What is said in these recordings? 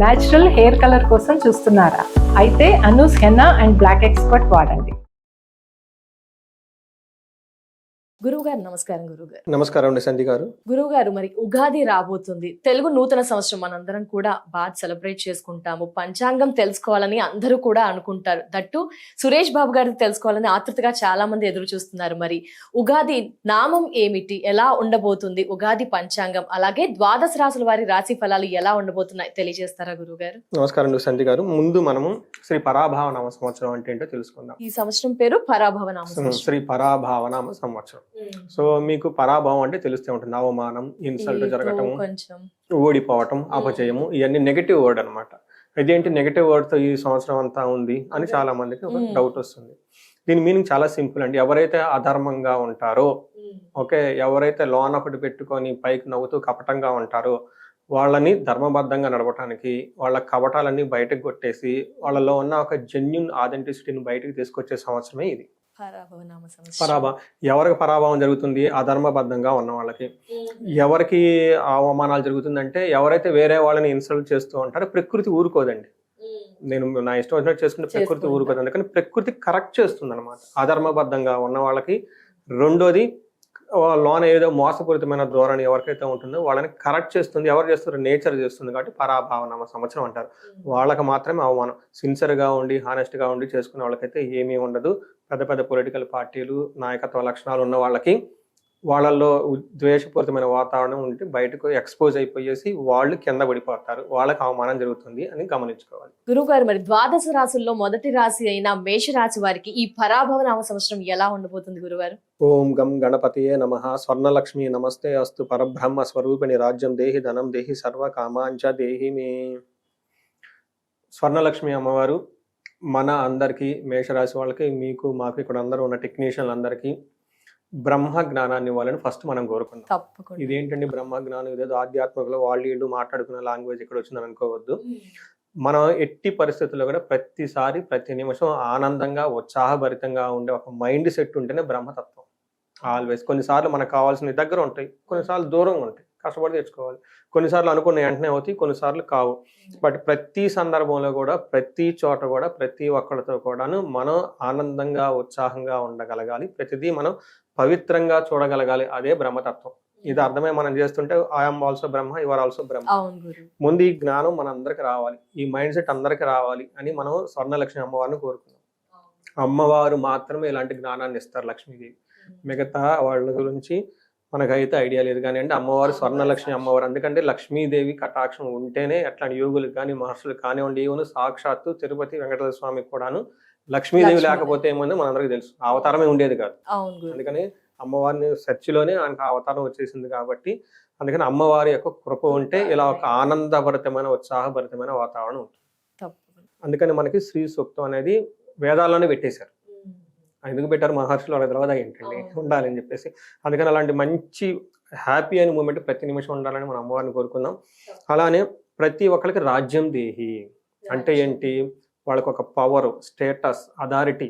Natural hair colour కోసం చూస్తున్నారా? అయితే Anoos henna and black expert వాడండి. గురువుగారు నమస్కారం. గురువుగారు నమస్కారం అండి సంధి గారు. గురువుగారు, మరి ఉగాది రాబోతుంది. తెలుగు నూతన సంవత్సరం మనందరం కూడా బాగా సెలబ్రేట్ చేసుకుంటాము. పంచాంగం తెలుసుకోవాలని అందరూ కూడా అనుకుంటారు. దట్టు సురేష్ బాబు గారిని తెలుసుకోవాలని ఆతృతగా చాలా మంది ఎదురు చూస్తున్నారు. మరి ఉగాది నామం ఏమిటి, ఎలా ఉండబోతుంది ఉగాది పంచాంగం, అలాగే ద్వాదశ రాశుల వారి రాశి ఫలాలు ఎలా ఉండబోతున్నాయి తెలియజేస్తారా గురువుగారు? నమస్కారం అండి సంధి గారు. ముందు మనము శ్రీ పరాభావ నామ సంవత్సరం అంటే ఏంటో తెలుసుకుందాం. ఈ సంవత్సరం పేరు పరాభవ నామ సంవత్సరం. శ్రీ పరాభావ నామ సంవత్సరం. సో మీకు పరాభావం అంటే తెలుస్తూ ఉంటుంది. అవమానం, ఇన్సల్ట్ జరగటము, కొంచెం ఓడిపోవటం, అపజయము, ఇవన్నీ నెగటివ్ వర్డ్ అనమాట. ఇదేంటి నెగటివ్ వర్డ్ తో ఈ సంవత్సరం అంతా ఉంది అని చాలా మందికి ఒక డౌట్ వస్తుంది. దీని మీనింగ్ చాలా సింపుల్ అండి. ఎవరైతే అధర్మంగా ఉంటారో, ఓకే, ఎవరైతే లోన్ ఒకటి పెట్టుకొని పైకి నవ్వుతూ కపటంగా ఉంటారో వాళ్ళని ధర్మబద్ధంగా నడవటానికి, వాళ్ళ కపటాలన్నీ బయటకు కొట్టేసి వాళ్ళలో ఉన్న ఒక జెన్యున్ ఆథెంటిసిటీని బయటకు తీసుకొచ్చే సంవత్సరమే ఇది పరాభవ నామ సంవత్సరం. పరాభావం. ఎవరికి పరాభావం జరుగుతుంది? అధర్మబద్ధంగా ఉన్న వాళ్ళకి. ఎవరికి అవమానాలు జరుగుతుందంటే ఎవరైతే వేరే వాళ్ళని ఇన్సల్ట్ చేస్తూ ఉంటారో ప్రకృతి ఊరుకోదండి. నేను నా ఇష్టం వచ్చినట్టు చేసుకుంటే ప్రకృతి ఊరుకోదు. అందుకని ప్రకృతి కరెక్ట్ చేస్తుంది అనమాట అధర్మబద్ధంగా ఉన్న వాళ్ళకి. రెండోది, లోన ఏదో మోసపూరితమైన ధోరణి ఎవరికైతే ఉంటుందో వాళ్ళని కరెక్ట్ చేస్తుంది. ఎవరు చేస్తారు? నేచర్ చేస్తుంది. కాబట్టి పరాభావనామ సంవత్సరం అంటారు. వాళ్ళకి మాత్రమే అవమానం. సిన్సియర్గా ఉండి హానెస్ట్గా ఉండి చేసుకునే వాళ్ళకైతే ఏమీ ఉండదు. పెద్ద పెద్ద పొలిటికల్ పార్టీలు, నాయకత్వ లక్షణాలు ఉన్న వాళ్ళకి వాళ్ళల్లో ద్వేషపూరితమైన వాతావరణం ఉంటే బయటకు ఎక్స్పోజ్ అయిపోయేసి వాళ్ళు కింద పడిపోతారు. వాళ్ళకి అవమానం జరుగుతుంది అని గమనించుకోవాలి. గురువుగారు, మరి ద్వాదశ రాశుల్లో మొదటి రాశి అయిన మేషరాశి వారికి ఈ పరాభవ నామ సంవత్సరం ఎలా ఉండబోతుంది గురుగారు? ఓం గం గణపతియే నమః. స్వర్ణలక్ష్మి నమస్తే అస్తు. పరబ్రహ్మ స్వరూపిణి రాజ్యం దేహి ధనం దేహి సర్వ కామాంచ దేహి మే. స్వర్ణలక్ష్మి అమ్మవారు మన అందరికీ, మేషరాశి వాళ్ళకి, మీకు, మాకు, ఇక్కడ అందరూ ఉన్న టెక్నీషియన్లు అందరికీ బ్రహ్మ జ్ఞానాన్ని ఇవ్వాలని ఫస్ట్ మనం కోరుకున్నాం. తప్పకుండా. ఇదేంటండి బ్రహ్మ జ్ఞానం? ఇదేదో ఆధ్యాత్మికలో వాళ్ళు వీళ్ళు మాట్లాడుకున్న లాంగ్వేజ్ ఇక్కడ వచ్చిందని అనుకోవద్దు. మనం ఎట్టి పరిస్థితుల్లో కూడా ప్రతిసారి ప్రతి నిమిషం ఆనందంగా ఉత్సాహభరితంగా ఉండే ఒక మైండ్ సెట్ ఉంటేనే బ్రహ్మతత్వం. ఆల్వేస్. కొన్నిసార్లు మనకు కావాల్సిన దగ్గర ఉంటాయి, కొన్నిసార్లు దూరంగా ఉంటాయి, కష్టపడి తెచ్చుకోవాలి. కొన్నిసార్లు అనుకున్న వెంటనే అవుతాయి, కొన్నిసార్లు కావు. బట్ ప్రతి సందర్భంలో కూడా, ప్రతి చోట కూడా, ప్రతి ఒక్కరితో కూడాను మనం ఆనందంగా ఉత్సాహంగా ఉండగలగాలి. ప్రతిదీ మనం పవిత్రంగా చూడగలగాలి. అదే బ్రహ్మతత్వం. ఇది అర్థమై మనం చేస్తుంటే I'm also Brahma, you are also Brahma. ముందు ఈ జ్ఞానం మన అందరికి రావాలి, ఈ మైండ్ సెట్ అందరికి రావాలి అని మనం స్వర్ణలక్ష్మి అమ్మవారిని కోరుకున్నాం. అమ్మవారు మాత్రమే ఇలాంటి జ్ఞానాన్ని ఇస్తారు, లక్ష్మీదేవి. మిగతా వాళ్ళ గురించి మనకైతే ఐడియా లేదు. కానీ అంటే అమ్మవారు స్వర్ణలక్ష్మి అమ్మవారు. ఎందుకంటే లక్ష్మీదేవి కటాక్షం ఉంటేనే అట్లాంటి యోగులకు కానీ, మహర్షులకు కానివ్వండి, ఈవెన్ సాక్షాత్తు తిరుపతి వెంకటేశ్వర స్వామికి కూడాను లక్ష్మీదేవి లేకపోతే ఏముందో మనందరికీ తెలుసు, అవతారమే ఉండేది కాదు. అందుకని అమ్మవారిని సెర్చ్లోనే ఆయనకు అవతారం వచ్చేసింది. కాబట్టి అందుకని అమ్మవారి యొక్క కృప ఉంటే ఇలా ఒక ఆనందభరితమైన, ఉత్సాహభరితమైన వాతావరణం ఉంటుంది. అందుకని మనకి శ్రీ సూక్తం అనేది వేదాల్లోనే పెట్టేశారు. ఎందుకు పెట్టారు? మహర్షులు వాళ్ళ తర్వాత ఏంటండి ఉండాలని చెప్పేసి. అందుకని అలాంటి మంచి హ్యాపీ అయిన మూమెంట్ ప్రతి నిమిషం ఉండాలని మనం అమ్మవారిని కోరుకుందాం. అలానే ప్రతి ఒక్కరికి రాజ్యం దేహి అంటే ఏంటి? వాళ్ళకు ఒక పవర్, స్టేటస్, అథారిటీ,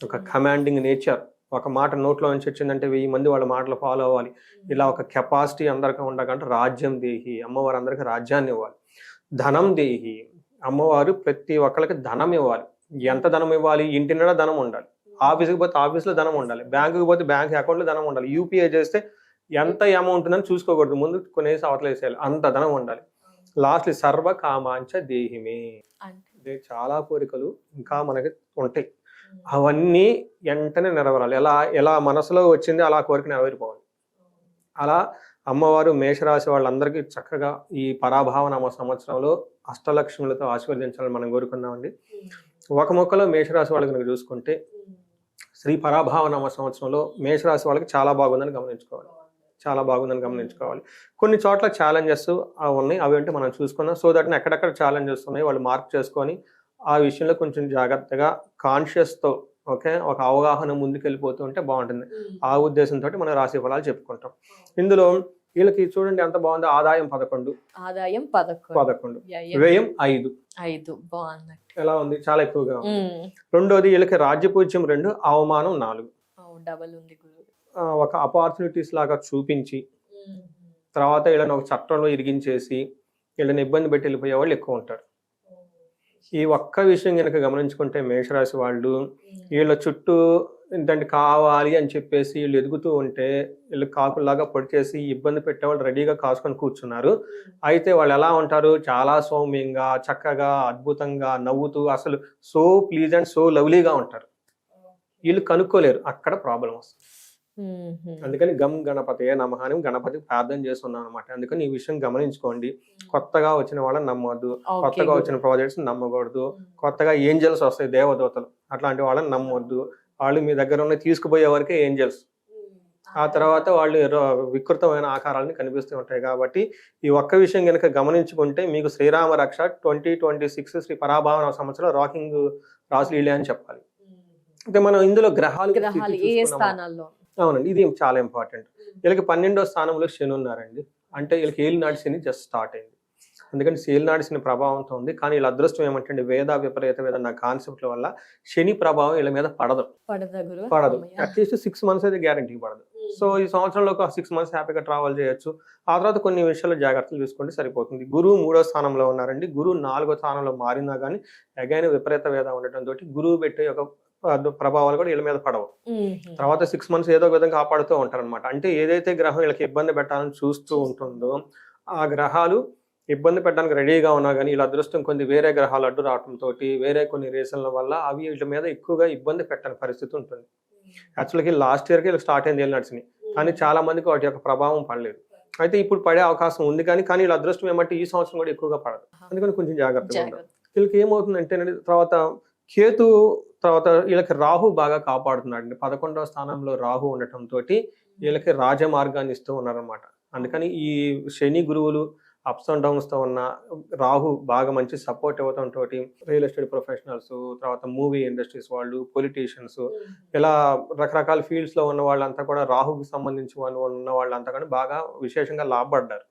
ఒక కమాండింగ్ నేచర్. ఒక మాట నోట్లో నుంచి వచ్చిందంటే 1000 మంది వాళ్ళ మాటలు ఫాలో అవ్వాలి. ఇలా ఒక కెపాసిటీ అందరికీ ఉండకంటే రాజ్యం దేహి. అమ్మవారు అందరికి రాజ్యాన్ని ఇవ్వాలి. ధనం దేహి. అమ్మవారు ప్రతి ఒక్కరికి ధనం ఇవ్వాలి. ఎంత ధనం ఇవ్వాలి? ఇంటి నిండా ధనం ఉండాలి. ఆఫీస్కి పోతే ఆఫీస్లో ధనం ఉండాలి. బ్యాంకుకి పోతే బ్యాంక్ అకౌంట్లో ధనం ఉండాలి. యూపీఐ చేస్తే ఎంత అమౌంట్ ఉందని చూసుకోకూడదు, ముందు కొనేసి అవతల వేసేయాలి. అంత ధనం ఉండాలి. లాస్ట్ సర్వ కామాంచ దేహిమే. అంటే చాలా కోరికలు ఇంకా మనకి ఉంటాయి, అవన్నీ వెంటనే నెరవేరాలి. ఎలా మనసులో వచ్చింది అలా కోరిక నెరవేరిపోవాలి. అలా అమ్మవారు మేషరాశి వాళ్ళందరికీ చక్కగా ఈ పరాభావనామ సంవత్సరంలో అష్టలక్ష్ములతో ఆశీర్వదించాలని మనం కోరుకున్నామండి. ఒక మొక్కలో మేషరాశి వాళ్ళకి కనుక చూసుకుంటే శ్రీ పరాభావనామ సంవత్సరంలో మేషరాశి వాళ్ళకి చాలా బాగుందని గమనించుకోవాలి. చాలా బాగుందని గమనించుకోవాలి. కొన్ని చోట్ల ఛాలెంజెస్ ఉన్నాయి, అవి అంటే మనం చూసుకున్నాం. సో దట్ ఎక్కడెక్కడ ఛాలెంజెస్ ఉన్నాయి వాళ్ళు మార్క్ చేసుకొని ఆ విషయంలో కొంచెం జాగ్రత్తగా కాన్షియస్తో, ఓకే, ఒక అవగాహన ముందుకెళ్ళిపోతూ ఉంటే బాగుంటుంది. ఆ ఉద్దేశంతో మనం రాశి ఫలాలు చెప్పుకుంటాం. ఇందులో వీళ్ళకి చూడండి ఎంత బాగుంది. ఆదాయం 11, వ్యయం 5. ఎలా ఉంది? చాలా ఎక్కువగా ఉంది. రెండోది వీళ్ళకి రాజ్యపూజ్యం 2, అవమానం 4. ఒక అపార్చునిటీస్ లాగా చూపించి తర్వాత వీళ్ళని ఒక చట్టంలో ఇరిగించేసి వీళ్ళని ఇబ్బంది పెట్టి వెళ్ళిపోయే వాళ్ళు ఎక్కువ ఉంటారు. ఈ ఒక్క విషయం కనుక గమనించుకుంటే మేషరాశి వాళ్ళు వీళ్ళ చుట్టూ ఏంటంటే కావాలి అని చెప్పేసి వీళ్ళు ఎదుగుతూ ఉంటే వీళ్ళు కాకుల్లాగా పొడి చేసి ఇబ్బంది పెట్టేవాళ్ళు రెడీగా కాసుకొని కూర్చున్నారు. అయితే వాళ్ళు ఎలా ఉంటారు, చాలా సౌమ్యంగా చక్కగా అద్భుతంగా నవ్వుతూ అసలు సో ప్లీజెంట్ సో లవ్లీగా ఉంటారు. వీళ్ళు కనుక్కోలేరు, అక్కడ ప్రాబ్లం వస్తుంది. అందుకని గమ్ గణపతియే నమః అని గణపతికి ప్రార్థన చేస్తున్నాను అనమాట. అందుకని ఈ విషయం గమనించుకోండి. కొత్తగా వచ్చిన వాళ్ళని నమ్మొద్దు, కొత్తగా వచ్చిన ప్రాజెక్ట్స్ నమ్మకూడదు, కొత్తగా ఏంజల్స్ వస్తాయి దేవదూతలు, అట్లాంటి వాళ్ళని నమ్మొద్దు. వాళ్ళు మీ దగ్గర ఉన్న తీసుకుపోయే వరకే ఏంజల్స్, ఆ తర్వాత వాళ్ళు వికృతమైన ఆకారాలని కనిపిస్తూ ఉంటాయి. కాబట్టి ఈ ఒక్క విషయం కనుక గమనించుకుంటే మీకు శ్రీరామ రక్ష 2026 శ్రీ పరాభావన సంవత్సరం రాకింగ్ రాసులీలే అని చెప్పాలి. అంటే మనం ఇందులో గ్రహాలు ఏ స్థానాల్లో, అవునండి, ఇది చాలా ఇంపార్టెంట్. వీళ్ళకి 12వ స్థానంలో శని ఉన్నారండి. అంటే వీళ్ళకి ఏలినాటి శని జస్ట్ స్టార్ట్ అయింది. అందుకని ఏలినాటి శని ప్రభావంతో ఉంది. కానీ వీళ్ళ అదృష్టం ఏమంటే వేద విపరీత వేద నా కాన్సెప్ట్ల వల్ల శని ప్రభావం వీళ్ళ మీద పడదు. అట్లీస్ట్ 6 months అయితే గ్యారంటీ పడదు. సో ఈ సంవత్సరంలో ఒక 6 months హ్యాపీగా ట్రావెల్ చేయొచ్చు. ఆ తర్వాత కొన్ని విషయాల్లో జాగ్రత్తలు తీసుకుంటే సరిపోతుంది. గురువు 3వ స్థానంలో ఉన్నారండి. గురువు 4వ స్థానంలో మారినా కానీ అగైన్ విపరీత వేద ఉండటంతో గురువు పెట్టే ఒక ప్రభావాలు కూడా వీళ్ళ మీద పడవు. తర్వాత 6 months ఏదో విధంగా కాపాడుతూ ఉంటారు అనమాట. అంటే ఏదైతే గ్రహం వీళ్ళకి ఇబ్బంది పెట్టాలని చూస్తూ ఉంటుందో ఆ గ్రహాలు ఇబ్బంది పెట్టడానికి రెడీగా ఉన్నా కానీ వీళ్ళ అదృష్టం కొన్ని వేరే గ్రహాలు అడ్డు రావడంతో వేరే కొన్ని రీజన్ల వల్ల అవి వీళ్ళ మీద ఎక్కువగా ఇబ్బంది పెట్టని పరిస్థితి ఉంటుంది. యాక్చువల్గా లాస్ట్ ఇయర్కి వీళ్ళకి స్టార్ట్ అయింది నడిచినాయి, కానీ చాలా మందికి వాటి యొక్క ప్రభావం పడలేదు. అయితే ఇప్పుడు పడే అవకాశం ఉంది, కానీ వీళ్ళ అదృష్టం ఏమంటే ఈ సంవత్సరం కూడా ఎక్కువగా పడదు. అందుకని కొంచెం జాగ్రత్తగా ఉంటారు. వీళ్ళకి ఏమవుతుందంటే తర్వాత కేతు తర్వాత వీళ్ళకి రాహు బాగా కాపాడుతున్నాడు. 11వ స్థానంలో రాహు ఉండటంతో వీళ్ళకి రాజమార్గాన్ని ఇస్తూ ఉన్నారనమాట. అందుకని ఈ శని గురువులు అప్స్ అండ్ డౌన్స్ తో ఉన్న రాహు బాగా మంచి సపోర్ట్ ఇవ్వడంతో రియల్ ఎస్టేట్ ప్రొఫెషనల్స్, తర్వాత మూవీ ఇండస్ట్రీస్ వాళ్ళు, పొలిటీషియన్స్, ఇలా రకరకాల ఫీల్డ్స్ లో ఉన్న వాళ్ళంతా కూడా రాహుకి సంబంధించి వాళ్ళు ఉన్న వాళ్ళంతా కూడా బాగా విశేషంగా లాభపడ్డారు.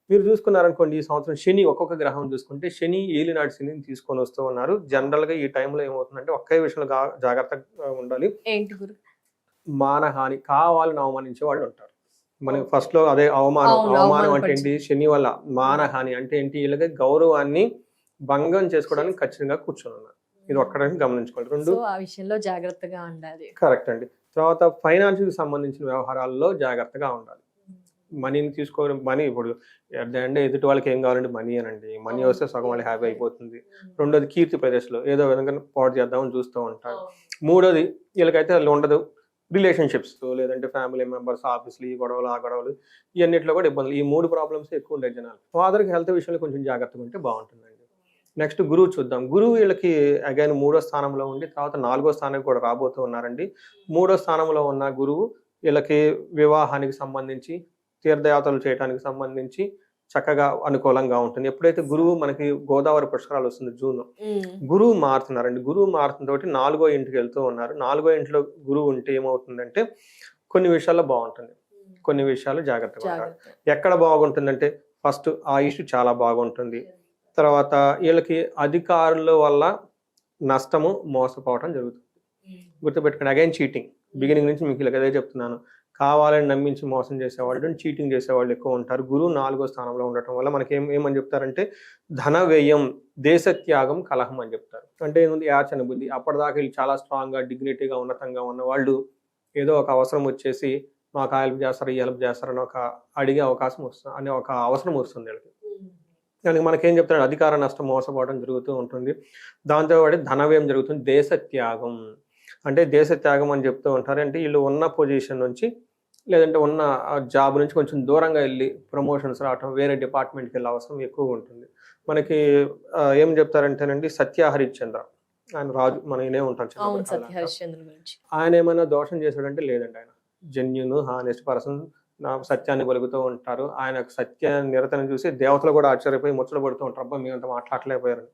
మీరు చూసుకున్నారనుకోండి, ఈ సంవత్సరం శని ఒక్కొక్క గ్రహం చూసుకుంటే శని ఏలినాటి శనిని తీసుకొని వస్తూ ఉన్నారు. జనరల్ గా ఈ టైంలో ఏమవుతుందంటే ఒకే విషయంలో జాగ్రత్తగా ఉండాలి. మానహాని, కావాలని అవమానించే వాళ్ళు ఉంటారు. మనకి ఫస్ట్ లో అదే అవమానం అంటే ఏంటి, శని వల్ల మానహాని అంటే ఏంటి, వీళ్ళకి గౌరవాన్ని భంగం చేసుకోవడానికి ఖచ్చితంగా కూర్చొని ఉన్నారు. ఇది ఒక్కడానికి గమనించుకోవాలి. 2 ఆ విషయంలో జాగ్రత్తగా ఉండాలి. కరెక్ట్ అండి. తర్వాత ఫైనాన్స్ కి సంబంధించిన వ్యవహారాల్లో జాగ్రత్తగా ఉండాలి. మనీని తీసుకోవడం, మనీ ఇప్పుడు అంటే ఎదుటి వాళ్ళకి ఏం కావాలంటే మనీ అనండి, మనీ వస్తే సగం వాళ్ళు హ్యాపీ అయిపోతుంది. 2వది కీర్తి ప్రదేశంలో ఏదో విధంగా పాడు చేద్దామని చూస్తూ ఉంటారు. 3వది వీళ్ళకైతే వాళ్ళు ఉండదు, రిలేషన్షిప్స్ లేదంటే ఫ్యామిలీ మెంబర్స్, ఆఫీస్లు, ఈ గొడవలు ఆ గొడవలు ఇవన్నిట్లో కూడా ఇబ్బందులు. ఈ 3 ప్రాబ్లమ్స్ ఎక్కువ ఉండే జనాలు. ఫాదర్కి హెల్త్ విషయంలో కొంచెం జాగ్రత్తగా ఉంటే బాగుంటుందండి. నెక్స్ట్ గురువు చూద్దాం. గురువు వీళ్ళకి అగైన్ 3వ స్థానంలో ఉండి తర్వాత 4వ స్థానానికి కూడా రాబోతూ ఉన్నారండి. 3వ స్థానంలో ఉన్న గురువు వీళ్ళకి వివాహానికి సంబంధించి, తీర్థయాత్రలు చేయడానికి సంబంధించి చక్కగా అనుకూలంగా ఉంటుంది. ఎప్పుడైతే గురువు మనకి గోదావరి పుష్కరాలు వస్తుంది జూన్, గురువు మారుతున్నారండి. గురువు మారుతున్న తోటి 4వ ఇంటికి వెళ్తూ ఉన్నారు. 4వ ఇంట్లో గురువు ఉంటే ఏమవుతుందంటే కొన్ని విషయాల్లో బాగుంటుంది, కొన్ని విషయాలు జాగ్రత్తగా ఉంటారు. ఎక్కడ బాగుంటుందంటే ఫస్ట్ ఆయుష్ చాలా బాగుంటుంది. తర్వాత వీళ్ళకి అధికారుల వల్ల నష్టము, మోసపోవటం జరుగుతుంది. గుర్తుపెట్టుకోండి, అగైన్ చీటింగ్. బిగినింగ్ నుంచి మీకు ఇలా అదే చెప్తున్నాను. కావాలని నమ్మించి మోసం చేసేవాళ్ళు, చీటింగ్ చేసేవాళ్ళు ఎక్కువ ఉంటారు. గురువు 4వ స్థానంలో ఉండటం వల్ల మనకి ఏమని చెప్తారంటే ధన వ్యయం, దేశత్యాగం, కలహం అని చెప్తారు. అంటే ఏముంది, యాచన బుద్ధి. అప్పటిదాకా వీళ్ళు చాలా స్ట్రాంగ్గా, డిగ్నిటీగా, ఉన్నతంగా ఉన్న వాళ్ళు ఏదో ఒక అవసరం వచ్చేసి మాకు ఆ హెల్ప్ చేస్తారు, ఈ హెల్ప్ చేస్తారని ఒక అడిగే అవకాశం వస్తుంది, అనే ఒక అవసరం వస్తుంది వీళ్ళకి. దానికి మనకేం చెప్తాడు, అధికార నష్టం, మోసపోవడం జరుగుతూ ఉంటుంది. దాంతో పాటు ధన వ్యయం జరుగుతుంది. దేశత్యాగం అంటే దేశత్యాగం అని చెప్తూ ఉంటారు. అంటే వీళ్ళు ఉన్న పొజిషన్ నుంచి లేదంటే ఉన్న జాబ్ నుంచి కొంచెం దూరంగా వెళ్ళి ప్రమోషన్స్ రావటం, వేరే డిపార్ట్మెంట్కి వెళ్ళే అవసరం ఎక్కువ ఉంటుంది. మనకి ఏం చెప్తారంటేనండి, సత్య హరిశ్చంద్ర ఆయన రాజు, మనం ఇనే ఉంటాం. ఆయన ఏమైనా దోషం చేశాడంటే లేదండి, ఆయన జెన్యూన్ హానెస్ట్ పర్సన్, నా సత్యాన్ని పలుకుతూ ఉంటారు. ఆయన సత్య నిరతను చూసి దేవతలు కూడా ఆశ్చర్యపోయి ముచ్చట పడుతూ ఉంటారు, అబ్బా మీరంతా మాట్లాడలేకపోయారని.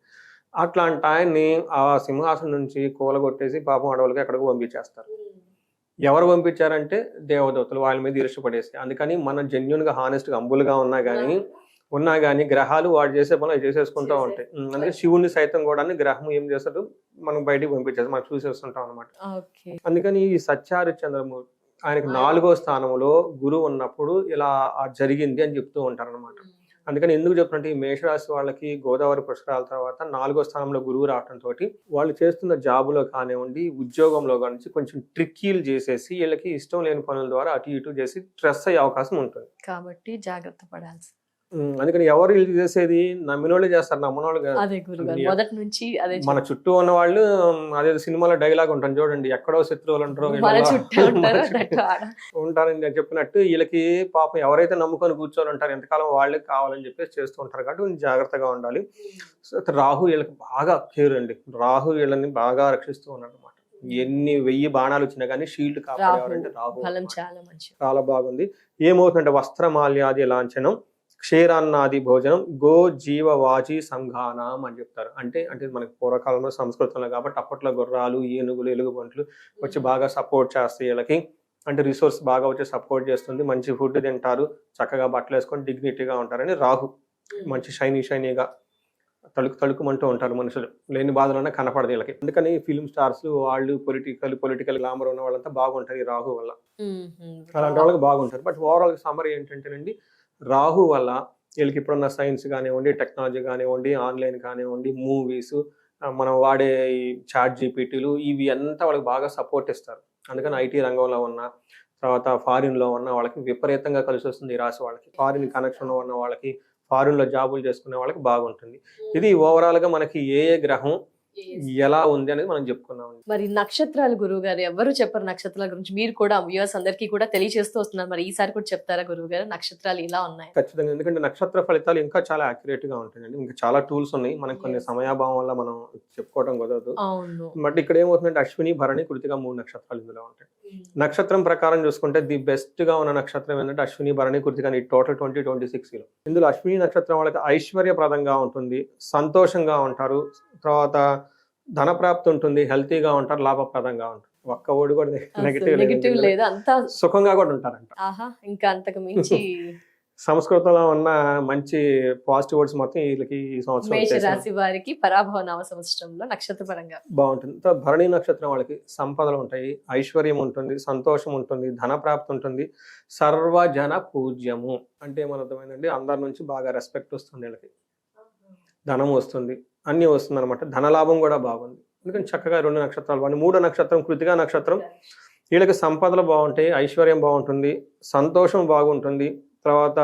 అట్లాంటి ఆయన్ని ఆ సింహాసనం నుంచి కూలగొట్టేసి పాపం అడవులకి ఎక్కడికి పంపించేస్తారు. ఎవరు పంపించారంటే దేవదూతలు, వాళ్ళ మీద ఈర్ష్యపడేసి. అందుకని మనం జెన్యూన్గా హానెస్ట్గా హంబుల్గా ఉన్నా కానీ గ్రహాలు వాడు చేసే పనులు అవి చేసేసుకుంటూ ఉంటాయి. అందుకే శివుని సైతం కూడా గ్రహం ఏం చేస్తాడు, మనం బయటికి పంపించేస్తాం, మనం చూసేస్తుంటాం అనమాట. అందుకని ఈ సత్యహరిశ్చంద్రమూర్తి ఆయనకి 4వ స్థానంలో గురువు ఉన్నప్పుడు ఇలా జరిగింది అని చెప్తూ ఉంటారు అనమాట. అందుకని ఎందుకు చెప్తున్నట్టు ఈ మేషరాశి వాళ్ళకి గోదావరి పుష్కరాల తర్వాత 4వ స్థానంలో గురువు రావడంతో వాళ్ళు చేస్తున్న జాబులో కానివ్వండి, ఉద్యోగంలో కానీ కొంచెం ట్రిక్కీలు చేసేసి వీళ్ళకి ఇష్టం లేని పనుల ద్వారా అటు ఇటు చేసి స్ట్రెస్ అయ్యే అవకాశం ఉంటుంది. కాబట్టి జాగ్రత్త పడాల్సి. అందుకని ఎవరు వీళ్ళు చేసేది నమ్మినోళ్ళే చేస్తారు, నమ్మనోళ్ళు కాదు. అదే గురుగారు మొదటి నుంచి అదే మన చుట్టూ ఉన్న వాళ్ళు అదే సినిమాలో డైలాగ్ ఉంటుంది చూడండి, ఎక్కడో శత్రువులు అంటారు మన చుట్టే ఉంటారు ఉంటారని నేను చెప్పినట్టు వీళ్ళకి పాపం ఎవరైతే నమ్ముకొని కూర్చొని ఉంటారు ఎంతకాలం వాళ్ళకి కావాలని చెప్పేసి చేస్తూ ఉంటారు కాబట్టి కొంచెం జాగ్రత్తగా ఉండాలి. రాహు వీళ్ళకి బాగా కేర్ అండి, రాహు వీళ్ళని బాగా రక్షిస్తూ ఉన్నాడు అనమాట. ఎన్ని 1000 బాణాలు వచ్చినా కానీ షీల్డ్ కాపాడేవారంటే రాహు. చాలా బాగుంది. ఏమవుతుందంటే వస్త్రమాల్యాది లాంఛనం, క్షీరాన్నాది భోజనం, గో జీవ వాచి సంఘానం అని చెప్తారు. అంటే మనకి పూర్వకాలంలో సంస్కృతంలో కాబట్టి అప్పట్లో గుర్రాలు, ఏనుగులు, ఎలుగుబంట్లు వచ్చి బాగా సపోర్ట్ చేస్తాయి వీళ్ళకి. అంటే రిసోర్స్ బాగా వచ్చి సపోర్ట్ చేస్తుంది, మంచి ఫుడ్ తింటారు, చక్కగా బట్టలు వేసుకొని డిగ్నిటీగా ఉంటారని రాహు. మంచి షైనీగా తళుకుమంటూ ఉంటారు మనుషులు, లేని బాధలన్నా కనపడదు వీళ్ళకి. అందుకని ఫిల్మ్ స్టార్స్ వాళ్ళు పొలిటికల్ గ్లామర్ ఉన్న వాళ్ళంతా బాగుంటారు ఈ రాహు వల్ల, అలాంటి వాళ్ళకి బాగుంటారు. బట్ ఓవరాల్ సమరీ ఏంటంటేనండి, రాహు వల్ల వీళ్ళకి ఇప్పుడున్న సైన్స్ కానివ్వండి, టెక్నాలజీ కానివ్వండి, ఆన్లైన్ కానివ్వండి, మూవీస్, మనం వాడే ఈ చాట్ జీపీటీలు ఇవి అంతా వాళ్ళకి బాగా సపోర్ట్ ఇస్తారు. అందుకని ఐటీ రంగంలో ఉన్న తర్వాత ఫారిన్లో ఉన్న వాళ్ళకి విపరీతంగా కలిసి వస్తుంది ఈ రాశి వాళ్ళకి. ఫారిన్ కనెక్షన్ ఉన్న వాళ్ళకి, ఫారిన్లో జాబులు చేసుకునే వాళ్ళకి బాగుంటుంది. ఇది ఓవరాల్గా మనకి ఏ గ్రహం ఎలా ఉంది అనేది మనం చెప్పుకున్నాం. మరి నక్షత్రాలు గురువు గారు ఎవరు చెప్పారు నక్షత్రాల గురించి, మీరు కూడా వ్యూవర్స్ అందరికీ కూడా తెలియజేస్తూ వస్తున్నారు. మరి ఈసారి కూడా చెప్తారా గురువు గారు నక్షత్రాలు ఇలా ఉన్నాయి? ఖచ్చితంగా, ఎందుకంటే నక్షత్ర ఫలితాలు ఇంకా చాలా యాక్యురేట్ గా ఉంటాయండి. ఇంకా చాలా టూల్స్ ఉన్నాయి, మనకి కొన్ని సమయాభావం వల్ల మనం చెప్పుకోవడం కుదరదు. బట్ ఇక్కడ ఏమవుతుందంటే అశ్విని, భరణి, కృతిక 3 నక్షత్రాలు ఇందులో ఉంటాయి. నక్షత్రం ప్రకారం చూసుకుంటే ది బెస్ట్ గా ఉన్న నక్షత్రం ఏంటంటే అశ్విని, భరణి, కృతిక టోటల్ 2026 ఇందులో అశ్విని నక్షత్రం వాళ్ళకి ఐశ్వర్యప్రదంగా ఉంటుంది, సంతోషంగా ఉంటారు, తర్వాత ధనప్రాప్తి ఉంటుంది, హెల్తీగా ఉంటారు, లాభప్రదంగా ఉంటారు. ఒక్క ఓడి కూడా నెగిటివ్ లేదు, అంతా సుఖంగా కూడా ఉంటారంట. ఇంకా అంతకు మించి సంస్కృతంలో ఉన్న మంచి పాజిటివ్ వర్డ్స్ మొత్తం వీళ్ళకి ఈ సంవత్సరం మేషరాశి వారికి పరాభవ నవ సంవత్సరంలో నక్షత్ర పరంగా బాగుంటుంది. భరణి నక్షత్రం వాళ్ళకి సంపదలు ఉంటాయి, ఐశ్వర్యం ఉంటుంది, సంతోషం ఉంటుంది, ధనప్రాప్తి ఉంటుంది, సర్వజన పూజ్యము అంటే ఏమర్థమైందండి, అందరి నుంచి బాగా రెస్పెక్ట్ వస్తుంది వీళ్ళకి, ధనం వస్తుంది, అన్ని వస్తుంది అనమాట. ధనలాభం కూడా బాగుంది. ఎందుకంటే చక్కగా 2 నక్షత్రాలు, 3వ నక్షత్రం కృతికా నక్షత్రం వీళ్ళకి సంపదలు బాగుంటాయి, ఐశ్వర్యం బాగుంటుంది, సంతోషం బాగుంటుంది, తర్వాత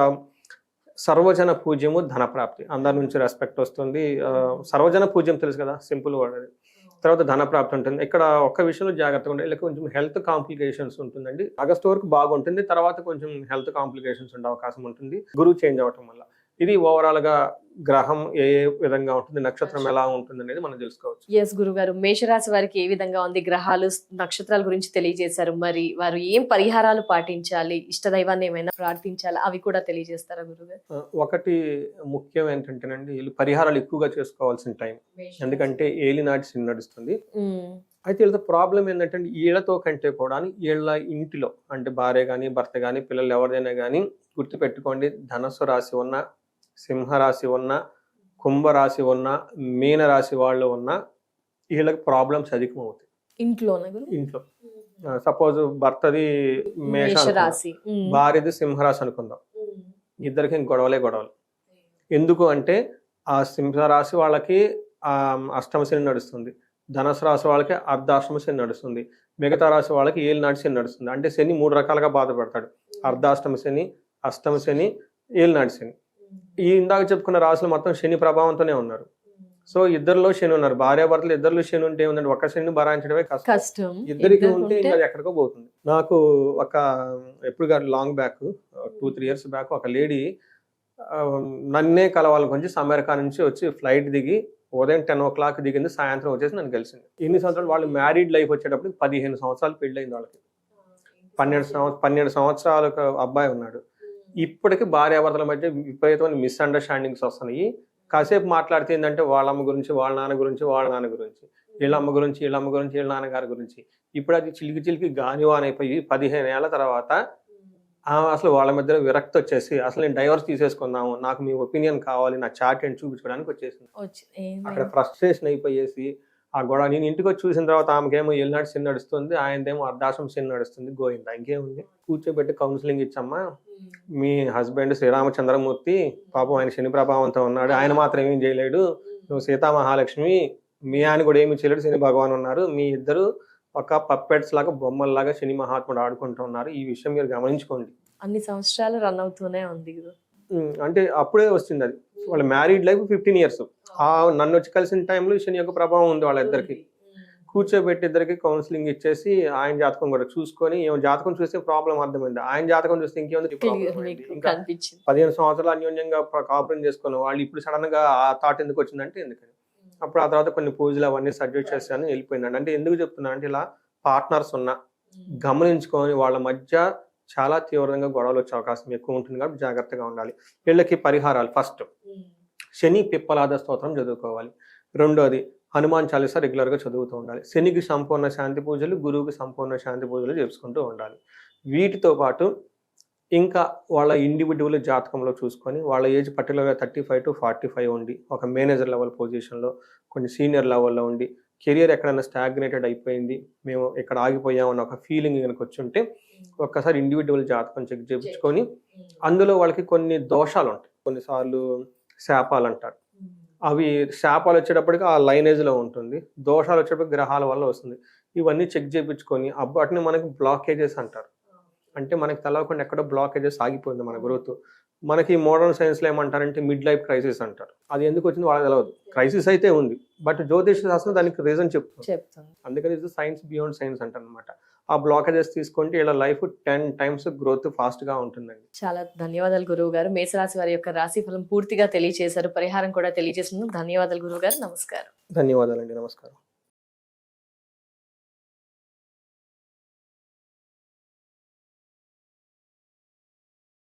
సర్వజన పూజ్యము, ధనప్రాప్తి, అందరి నుంచి రెస్పెక్ట్ వస్తుంది. సర్వజన పూజ్యం తెలుసు కదా, సింపుల్ వర్డ్ అది. తర్వాత ధనప్రాప్తి ఉంటుంది. ఇక్కడ ఒక్క విషయంలో జాగ్రత్తగా ఉండాలి, ఇలా కొంచెం హెల్త్ కాంప్లికేషన్స్ ఉంటుందండి. ఆగస్టు వరకు బాగుంటుంది, తర్వాత కొంచెం హెల్త్ కాంప్లికేషన్స్ ఉండే అవకాశం ఉంటుంది గురువు చేంజ్ అవటం వల్ల. ఇది ఓవరాల్ గా గ్రహం ఏ విధంగా ఉంటుంది, నక్షత్రం ఎలా ఉంటుంది అనేది మనం తెలుసుకోవచ్చు. ఎస్ గురుగారు, మేషరాశి వారికి ఏ విధంగా ఉంది, గ్రహాలు నక్షత్రాల గురించి తెలియజేశారు. మరి వారు ఏం పరిహారాలు పాటించాలి, ఇష్టదైవాన్ని ఏమైనా ప్రార్థించాలి, అవి కూడా తెలియజేస్తారా గురుగారు? ఒకటి ముఖ్యం ఏంటంటేనండి, వీళ్ళు పరిహారాలు ఎక్కువగా చేసుకోవాల్సిన టైం, ఎందుకంటే ఏలినాటి శని నడుస్తుంది. అయితే వీళ్ళతో ప్రాబ్లం ఏంటంటే వీళ్ళతో కంటే కూడా వీళ్ళ ఇంటిలో అంటే భార్య కానీ, భర్త కానీ, పిల్లలు ఎవరిదైనా కానీ గుర్తుపెట్టుకోండి, ధనస్సు రాశి ఉన్న, సింహరాశి ఉన్న, కుంభరాశి ఉన్న, మీనరాశి వాళ్ళు ఉన్న వీళ్ళకి ప్రాబ్లమ్స్ అధికం అవుతాయి ఇంట్లో. సపోజ్ భర్తది మేషరాశి, భార్యది సింహరాశి అనుకుందాం, ఇద్దరికి గొడవలు. ఎందుకు అంటే ఆ సింహరాశి వాళ్ళకి అష్టమ శని నడుస్తుంది, ధనుసు రాశి వాళ్ళకి అర్ధాష్టమ శని నడుస్తుంది, మిగతా రాశి వాళ్ళకి ఏలినాటి శని నడుస్తుంది. అంటే శని 3 రకాలుగా బాధపడతాడు, అర్ధాష్టమ శని, అష్టమ శని, ఏలినాటి శని. ఈ ఇందాక చెప్పుకున్న రాశులు మొత్తం శని ప్రభావంతోనే ఉన్నారు. సో ఇద్దరిలో శని ఉన్నారు, భార్యాభర్తలు ఇద్దరిలో శని ఉంటే ఏముందండి, ఒక్క శని భరాయించడమే కష్టం, ఇద్దరికి ఉంటే ఇంకా అది ఎక్కడికో పోతుంది. నాకు ఎప్పుడు లాంగ్ బ్యాక్ 2-3 years బ్యాక్ ఒక లేడీ నన్నే కలవాలని కొంచెం అమెరికా నుంచి వచ్చి ఫ్లైట్ దిగి ఉదయం 10 o'clock దిగింది, సాయంత్రం వచ్చేసి నన్ను కలిసింది. ఎన్ని సంవత్సరాలు వాళ్ళు మ్యారీడ్ లైఫ్ వచ్చేటప్పుడు 15 సంవత్సరాలు పెళ్ళయింది వాళ్ళకి, 12 సంవత్సరాలకు అబ్బాయి ఉన్నాడు. ఇప్పటికి భార్యాభర్తల మధ్య విపరీతమైన మిస్అండర్స్టాండింగ్స్ వస్తున్నాయి. కాసేపు మాట్లాడితే ఏంటంటే వాళ్ళ అమ్మ గురించి, వాళ్ళ నాన్న గురించి, వీళ్ళ అమ్మ గురించి, వీళ్ళ నాన్నగారి గురించి. ఇప్పుడు అది చిలికి గానివాన్ అయిపోయి 15 ఏళ్ల తర్వాత అసలు వాళ్ళ మధ్యలో విరక్తి వచ్చేసి అసలు నేను డైవర్స్ తీసేసుకుందాము, నాకు మీ ఒపీనియన్ కావాలి, నా చాట్ ఏంటి చూపించుకోవడానికి వచ్చేసింది. అక్కడ ఫ్రస్ట్రేషన్ అయిపోయేసి ఆ గొడవ నేను ఇంటికి వచ్చి చూసిన తర్వాత ఆమెకేమో ఏలినాటి శని నడుస్తుంది, ఆయనదేమో అర్ధాశ్రమ శని నడుస్తుంది, గోయిందా ఇంకేముంది. కూర్చోబెట్టి కౌన్సిలింగ్ ఇచ్చమ్మా, మీ హస్బెండ్ శ్రీరామచంద్రమూర్తి పాపం ఆయన శని ప్రభావంతో ఉన్నాడు, ఆయన మాత్రం ఏం చేయలేడు, నువ్వు సీతామహాలక్ష్మి, మీ ఆయన కూడా ఏమి చేయలేడు, శని భగవాన్ ఉన్నారు, మీ ఇద్దరు ఒక పప్పెట్స్ లాగా బొమ్మల్లాగా శని మహాత్ముడు ఆడుకుంటూ ఉన్నారు, ఈ విషయం మీరు గమనించుకోండి. అన్ని సంవత్సరాలు రన్ అవుతూనే ఉంది గురు. అంటే అప్పుడే వచ్చింది అది, వాళ్ళ మ్యారీడ్ లైఫ్ 15 years. నన్ను వచ్చి కలిసిన టైంలో శని యొక్క ప్రభావం ఉంది వాళ్ళిద్దరికి. కూర్చోబెట్టి ఇద్దరికి కౌన్సిలింగ్ ఇచ్చేసి ఆయన జాతకం కూడా చూసుకొని, ఏమో జాతకం చూస్తే ప్రాబ్లం అర్థమైంది, ఆయన జాతకం చూస్తే ఇంకేముంది ప్రాబ్లం అయింది. ఇంకా కనిపించింది 15 సంవత్సరాలు అన్యోన్యంగా కాపురం చేసుకున్న వాళ్ళు ఇప్పుడు సడన్ గా ఆ థాట్ ఎందుకు వచ్చిందంటే ఎందుకని. అప్పుడు ఆ తర్వాత కొన్ని పూజలు అవన్నీ సజెస్ట్ చేశాను, వెళ్ళిపోయిందండి. అంటే ఎందుకు చెప్తున్నా అంటే ఇలా పార్ట్నర్స్ ఉన్నా గమనించుకొని వాళ్ళ మధ్య చాలా తీవ్రంగా గొడవలు వచ్చే అవకాశం ఎక్కువ ఉంటుంది కాబట్టి జాగ్రత్తగా ఉండాలి. వీళ్ళకి పరిహారాలు, ఫస్ట్ శని పిప్పలాద స్తోత్రం చదువుకోవాలి. రెండోది హనుమాన్ చాలీసా రెగ్యులర్గా చదువుతూ ఉండాలి. శనికి సంపూర్ణ శాంతి పూజలు, గురువుకి సంపూర్ణ శాంతి పూజలు చేసుకుంటూ ఉండాలి. వీటితో పాటు ఇంకా వాళ్ళ ఇండివిజువల్ జాతకంలో చూసుకొని వాళ్ళ ఏజ్ పర్టికులర్గా 35 to 45 ఉండి ఒక మేనేజర్ లెవెల్ పొజిషన్లో, కొన్ని సీనియర్ లెవెల్లో ఉండి కెరియర్ ఎక్కడైనా స్టాగ్నేటెడ్ అయిపోయింది, మేము ఇక్కడ ఆగిపోయామన్న ఒక ఫీలింగ్ కనుక వచ్చి ఉంటే ఒక్కసారి ఇండివిజువల్ జాతకం చెక్ చేయించుకొని, అందులో వాళ్ళకి కొన్ని దోషాలు ఉంటాయి, కొన్నిసార్లు శాపాలు అంటారు, అవి శాపాలు వచ్చేటప్పటికి ఆ లైనేజ్లో ఉంటుంది, దోషాలు వచ్చేటప్పటికి గ్రహాల వల్ల వస్తుంది. ఇవన్నీ చెక్ చేయించుకొని వాటిని మనకి బ్లాకేజెస్ అంటారు. అంటే మనకి తెలవకుండా ఎక్కడో బ్లాకేజెస్ ఆగిపోయింది మన గ్రోత్. మనకి మోడర్న్ సైన్స్లో ఏమంటారంటే మిడ్ లైఫ్ క్రైసిస్ అంటారు. అది ఎందుకు వచ్చింది వాళ్ళకి తెలియదు, క్రైసిస్ అయితే ఉంది, బట్ జ్యోతిష శాస్త్రం దానికి రీజన్ చెప్తుంది. అందుకని ఇది సైన్స్ బియాండ్ సైన్స్ అంటారు అనమాట. ఆ బ్లాకేజెస్ తీసుకుంటే ఇలా లైఫ్ 10 times గ్రోత్ ఫాస్ట్ గా ఉంటుందండి. చాలా ధన్యవాదాలు గురువు గారు. మేషరాశి వారి యొక్క రాశి ఫలం పూర్తిగా తెలియజేశారు, పరిహారం కూడా తెలియజేసినందుకు ధన్యవాదాలు గురువు గారు. నమస్కారం. ధన్యవాదాలండి. నమస్కారం.